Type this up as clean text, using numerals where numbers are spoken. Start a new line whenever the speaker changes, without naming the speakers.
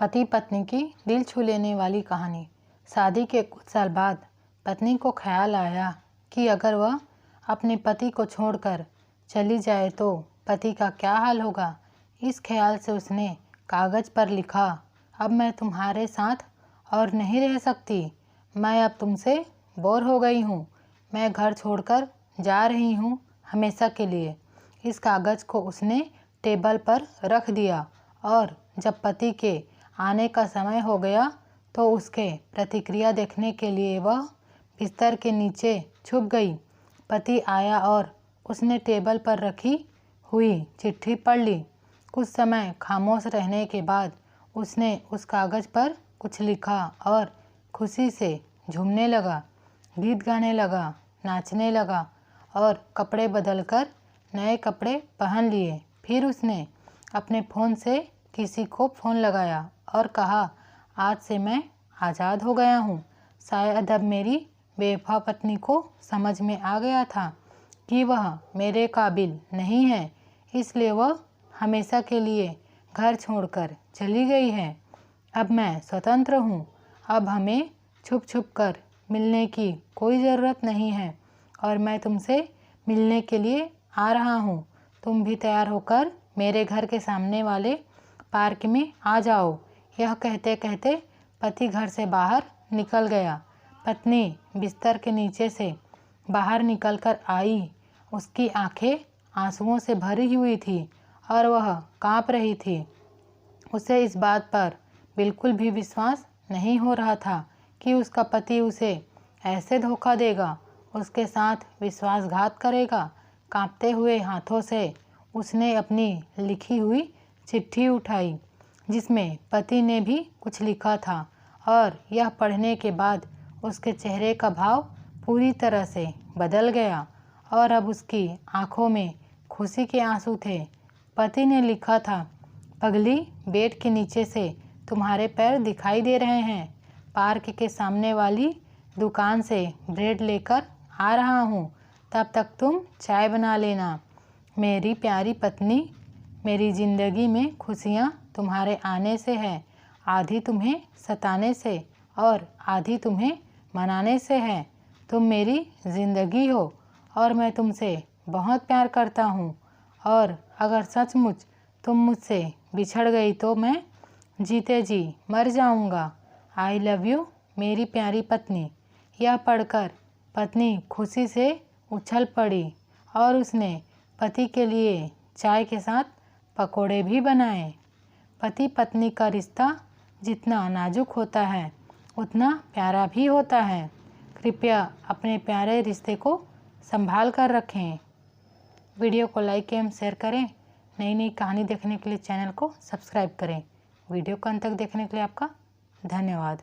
पति पत्नी की दिल छू लेने वाली कहानी। शादी के कुछ साल बाद पत्नी को ख्याल आया कि अगर वह अपने पति को छोड़कर चली जाए तो पति का क्या हाल होगा। इस ख्याल से उसने कागज़ पर लिखा, अब मैं तुम्हारे साथ और नहीं रह सकती। मैं अब तुमसे बोर हो गई हूँ। मैं घर छोड़कर जा रही हूँ हमेशा के लिए। इस कागज़ को उसने टेबल पर रख दिया और जब पति के आने का समय हो गया तो उसके प्रतिक्रिया देखने के लिए वह बिस्तर के नीचे छुप गई। पति आया और उसने टेबल पर रखी हुई चिट्ठी पढ़ ली। कुछ समय खामोश रहने के बाद उसने उस कागज़ पर कुछ लिखा और खुशी से झूमने लगा, गीत गाने लगा, नाचने लगा और कपड़े बदलकर नए कपड़े पहन लिए। फिर उसने अपने फ़ोन से किसी को फ़ोन लगाया और कहा, आज से मैं आज़ाद हो गया हूँ। शायद अब मेरी बेवफा पत्नी को समझ में आ गया था कि वह मेरे काबिल नहीं है, इसलिए वह हमेशा के लिए घर छोड़कर चली गई है। अब मैं स्वतंत्र हूँ। अब हमें छुप छुप कर मिलने की कोई ज़रूरत नहीं है और मैं तुमसे मिलने के लिए आ रहा हूँ। तुम भी तैयार होकर मेरे घर के सामने वाले पार्क में आ जाओ। यह कहते कहते पति घर से बाहर निकल गया। पत्नी बिस्तर के नीचे से बाहर निकलकर आई। उसकी आंखें आंसुओं से भरी हुई थी और वह कांप रही थी। उसे इस बात पर बिल्कुल भी विश्वास नहीं हो रहा था कि उसका पति उसे ऐसे धोखा देगा, उसके साथ विश्वासघात करेगा। कांपते हुए हाथों से उसने अपनी लिखी हुई चिट्ठी उठाई जिसमें पति ने भी कुछ लिखा था और यह पढ़ने के बाद उसके चेहरे का भाव पूरी तरह से बदल गया और अब उसकी आंखों में खुशी के आंसू थे। पति ने लिखा था, पगली, बेड के नीचे से तुम्हारे पैर दिखाई दे रहे हैं। पार्क के सामने वाली दुकान से ब्रेड लेकर आ रहा हूँ, तब तक तुम चाय बना लेना। मेरी प्यारी पत्नी, मेरी ज़िंदगी में खुशियाँ तुम्हारे आने से है। आधी तुम्हें सताने से और आधी तुम्हें मनाने से है। तुम मेरी ज़िंदगी हो और मैं तुमसे बहुत प्यार करता हूँ और अगर सचमुच तुम मुझसे बिछड़ गई तो मैं जीते जी मर जाऊँगा। आई लव यू मेरी प्यारी पत्नी। यह पढ़कर पत्नी खुशी से उछल पड़ी और उसने पति के लिए चाय के साथ पकोड़े भी बनाए। पति पत्नी का रिश्ता जितना नाजुक होता है उतना प्यारा भी होता है। कृपया अपने प्यारे रिश्ते को संभाल कर रखें। वीडियो को लाइक एवं शेयर करें। नई नई कहानी देखने के लिए चैनल को सब्सक्राइब करें। वीडियो को अंत तक देखने के लिए आपका धन्यवाद।